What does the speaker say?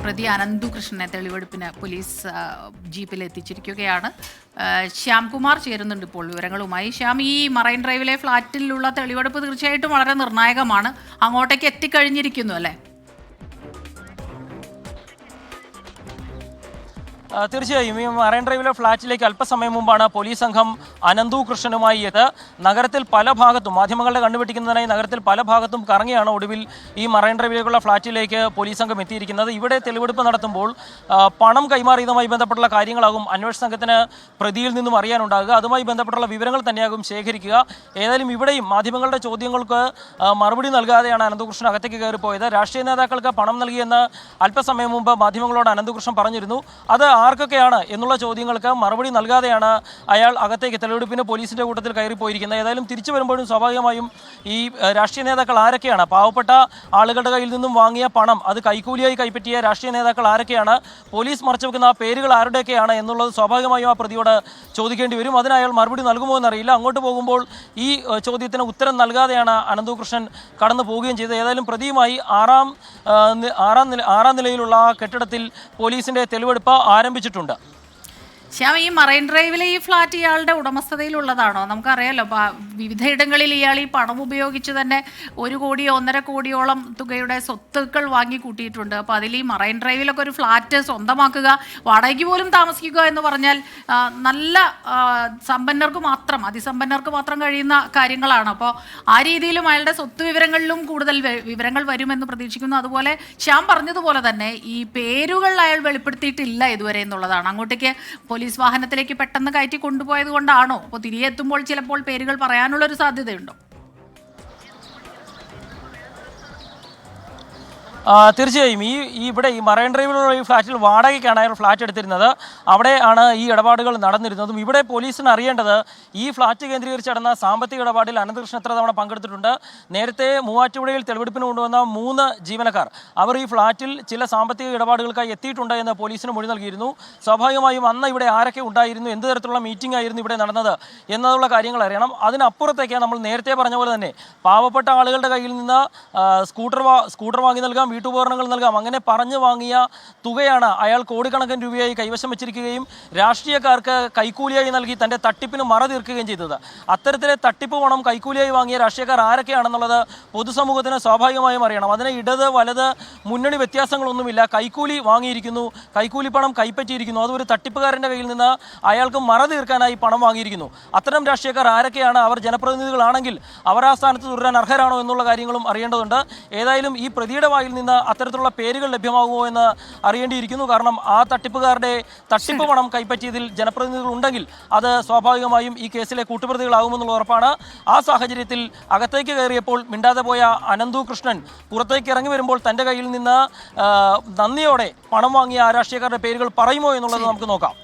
പ്രതി അനന്തു കൃഷ്ണനെ തെളിവെടുപ്പിന് പോലീസ് ജീപ്പിൽ എത്തിച്ചിരിക്കുകയാണ്. ശ്യാംകുമാർ ചേരുന്നുണ്ട് ഇപ്പോൾ വിവരങ്ങളുമായി. ശ്യാം, ഈ മറൈൻ ഡ്രൈവിലെ ഫ്ളാറ്റിലുള്ള തെളിവെടുപ്പ് തീർച്ചയായിട്ടും വളരെ നിർണായകമാണ്. അങ്ങോട്ടേക്ക് എത്തിക്കഴിഞ്ഞിരിക്കുന്നു അല്ലേ? തീർച്ചയായും ഈ മറൈൻ ഡ്രൈവിലെ ഫ്ളാറ്റിലേക്ക് അല്പസമയം മുമ്പാണ് പോലീസ് സംഘം അനന്തു കൃഷ്ണനുമായി നഗരത്തിൽ പല ഭാഗത്തും മാധ്യമങ്ങളുടെ കണ്ടുപിടിക്കുന്നതിനായി നഗരത്തിൽ പല ഭാഗത്തും കറങ്ങിയാണ് ഒടുവിൽ ഈ മറൈൻ ഡ്രൈവിലേക്കുള്ള ഫ്ളാറ്റിലേക്ക് പോലീസ് സംഘം എത്തിയിരിക്കുന്നത്. ഇവിടെ തെളിവെടുപ്പ് നടത്തുമ്പോൾ പണം കൈമാറിയതുമായി ബന്ധപ്പെട്ടുള്ള കാര്യങ്ങളാകും അന്വേഷണ സംഘത്തിന് പ്രതിയിൽ നിന്നും അറിയാനുണ്ടാകുക. അതുമായി ബന്ധപ്പെട്ടുള്ള വിവരങ്ങൾ തന്നെയാകും ശേഖരിക്കുക. ഏതായാലും ഇവിടെയും മാധ്യമങ്ങളുടെ ചോദ്യങ്ങൾക്ക് മറുപടി നൽകാതെയാണ് അനന്തകൃഷ്ണൻ അകത്തേക്ക് കയറിപ്പോയത്. രാഷ്ട്രീയ നേതാക്കൾക്ക് പണം നൽകിയെന്ന് അല്പസമയം മുമ്പ് മാധ്യമങ്ങളോട് അനന്തകൃഷ്ണൻ പറഞ്ഞിരുന്നു. അത് ആർക്കൊക്കെയാണ് എന്നുള്ള ചോദ്യങ്ങൾക്ക് മറുപടി നൽകാതെയാണ് അയാൾ അകത്തേക്ക് തെളിവെടുപ്പിന് പോലീസിന്റെ കൂട്ടത്തിൽ കയറിപ്പോയിരിക്കുന്നത്. ഏതായാലും തിരിച്ചു വരുമ്പോഴും സ്വാഭാവികമായും ഈ രാഷ്ട്രീയ നേതാക്കൾ ആരൊക്കെയാണ്, പാവപ്പെട്ട ആളുകളുടെ കയ്യിൽ നിന്നും വാങ്ങിയ പണം അത് കൈക്കൂലിയായി കൈപ്പറ്റിയ രാഷ്ട്രീയ നേതാക്കൾ ആരൊക്കെയാണ്, പോലീസ് മറച്ചുവെക്കുന്ന ആ പേരുകൾ ആരുടെയൊക്കെയാണ് എന്നുള്ളത് സ്വാഭാവികമായും ആ പ്രതിയോട് ചോദിക്കേണ്ടി വരും. അതിന് അയാൾ മറുപടി നൽകുമോ എന്നറിയില്ല. അങ്ങോട്ട് പോകുമ്പോൾ ഈ ചോദ്യത്തിന് ഉത്തരം നൽകാതെയാണ് അനന്തകൃഷ്ണൻ കടന്നു പോവുകയും ചെയ്തത്. ഏതായാലും പ്രതിയുമായി ആറാം നിലയിലുള്ള കെട്ടിടത്തിൽ പോലീസിന്റെ തെളിവെടുപ്പ് ആരംഭിച്ചിട്ടുണ്ട്. ശ്യാം, ഈ മറൈൻ ഡ്രൈവിലെ ഈ ഫ്ലാറ്റ് ഇയാളുടെ ഉടമസ്ഥതയിലുള്ളതാണോ? നമുക്കറിയാലോ, വിവിധയിടങ്ങളിൽ ഇയാൾ ഈ പണം ഉപയോഗിച്ച് തന്നെ 1 കോടിയോ 1.5 കോടിയോളം തുകയുടെ സ്വത്തുക്കൾ വാങ്ങി കൂട്ടിയിട്ടുണ്ട്. അപ്പോൾ അതിൽ ഈ മറൈൻ ഡ്രൈവിലൊക്കെ ഒരു ഫ്ലാറ്റ് സ്വന്തമാക്കുക, വാടകയ്ക്ക് പോലും താമസിക്കുക എന്ന് പറഞ്ഞാൽ നല്ല സമ്പന്നർക്ക് മാത്രം, അതിസമ്പന്നർക്ക് മാത്രം കഴിയുന്ന കാര്യങ്ങളാണ്. അപ്പോൾ ആ രീതിയിലും അയാളുടെ സ്വത്ത് വിവരങ്ങളിലും കൂടുതൽ വിവരങ്ങൾ വരുമെന്ന് പ്രതീക്ഷിക്കുന്നു. അതുപോലെ ശ്യാം പറഞ്ഞതുപോലെ തന്നെ ഈ പേരുകൾ അയാൾ വെളിപ്പെടുത്തിയിട്ടില്ല ഇതുവരെ എന്നുള്ളതാണ്. അങ്ങോട്ടേക്ക് പോലീസ് വാഹനത്തിലേക്ക് പെട്ടെന്ന് കയറ്റി കൊണ്ടുപോയത് കൊണ്ടാണോ? അപ്പോൾ തിരികെ എത്തുമ്പോൾ ചിലപ്പോൾ പേരുകൾ പറയാനുള്ളൊരു സാധ്യതയുണ്ടോ? തീർച്ചയായും ഇവിടെ ഈ മറൈൻ ഡ്രൈവിലുള്ള ഈ ഫ്ലാറ്റിൽ വാടകയ്ക്കാണ് അയാൾ ഫ്ലാറ്റ് എടുത്തിരുന്നത്. അവിടെയാണ് ഈ ഇടപാടുകൾ നടന്നിരുന്നതും. ഇവിടെ പോലീസിന് അറിയേണ്ടത് ഈ ഫ്ലാറ്റ് കേന്ദ്രീകരിച്ച് നടന്ന സാമ്പത്തിക ഇടപാടിൽ അനന്തകൃഷ്ണൻ എത്ര തവണ പങ്കെടുത്തിട്ടുണ്ട്. നേരത്തെ മൂവാറ്റുപുഴയിൽ തെളിവെടുപ്പിന് കൊണ്ടുവന്ന 3 ജീവനക്കാർ അവർ ഈ ഫ്ലാറ്റിൽ ചില സാമ്പത്തിക ഇടപാടുകൾക്കായി എത്തിയിട്ടുണ്ട് എന്ന് പോലീസിന് മൊഴി നൽകിയിരുന്നു. സ്വാഭാവികമായും അന്ന് ഇവിടെ ആരൊക്കെ ഉണ്ടായിരുന്നു, എന്ത് തരത്തിലുള്ള മീറ്റിംഗ് ആയിരുന്നു ഇവിടെ നടന്നത് എന്നുള്ള കാര്യങ്ങൾ അറിയണം. അതിനപ്പുറത്തേക്ക് നമ്മൾ നേരത്തെ പറഞ്ഞ പോലെ തന്നെ പാവപ്പെട്ട ആളുകളുടെ കയ്യിൽ നിന്ന് സ്കൂട്ടർ വാങ്ങി നൽകാം, വീട്ടുപകരണങ്ങൾ നൽകാം, അങ്ങനെ പറഞ്ഞു വാങ്ങിയ തുകയാണ് അയാൾ കോടിക്കണക്കിന് രൂപയായി കൈവശം വെച്ചിരിക്കുകയും രാഷ്ട്രീയക്കാർക്ക് കൈക്കൂലിയായി നൽകി തൻ്റെ തട്ടിപ്പിന് മറ തീർക്കുകയും ചെയ്തത്. അത്തരത്തിലെ തട്ടിപ്പ് പണം കൈക്കൂലിയായി വാങ്ങിയ രാഷ്ട്രീയക്കാർ ആരൊക്കെയാണെന്നുള്ളത് പൊതുസമൂഹത്തിന് സ്വാഭാവികമായും അറിയണം. അതിന് ഇടത് വലത് മുന്നണി വ്യത്യാസങ്ങളൊന്നുമില്ല. കൈക്കൂലി വാങ്ങിയിരിക്കുന്നു, കൈക്കൂലി പണം കൈപ്പറ്റിയിരിക്കുന്നു, അതൊരു തട്ടിപ്പുകാരൻ്റെ കയ്യിൽ നിന്ന് അയാൾക്ക് മറ തീർക്കാനായി പണം വാങ്ങിയിരിക്കുന്നു. അത്തരം രാഷ്ട്രീയക്കാർ ആരൊക്കെയാണ്, അവർ ജനപ്രതിനിധികളാണെങ്കിൽ അവർ ആ സ്ഥാനത്ത് തുടരാൻ അർഹരാണോ എന്നുള്ള കാര്യങ്ങളും അറിയേണ്ടതുണ്ട്. ഏതായാലും ഈ പ്രതിയുടെ വായിൽ നിന്ന് അത്തരത്തിലുള്ള പേരുകൾ ലഭ്യമാകുമോ എന്ന് അറിയേണ്ടിയിരിക്കുന്നു. കാരണം ആ തട്ടിപ്പുകാരുടെ തട്ടിപ്പ് പണം കൈപ്പറ്റിയതിൽ ജനപ്രതിനിധികൾ ഉണ്ടെങ്കിൽ അത് സ്വാഭാവികമായും ഈ കേസിലെ കൂട്ടുപ്രതികളാകുമെന്നുള്ള ഉറപ്പാണ്. ആ സാഹചര്യത്തിൽ അകത്തേക്ക് കയറിയപ്പോൾ മിണ്ടാതെ പോയ അനന്തു കൃഷ്ണൻ പുറത്തേക്ക് ഇറങ്ങി വരുമ്പോൾ തൻ്റെ കയ്യിൽ നിന്ന് നന്ദിയോടെ പണം വാങ്ങിയ ആ രാഷ്ട്രീയക്കാരുടെ പേരുകൾ പറയുമോ എന്നുള്ളത് നമുക്ക് നോക്കാം.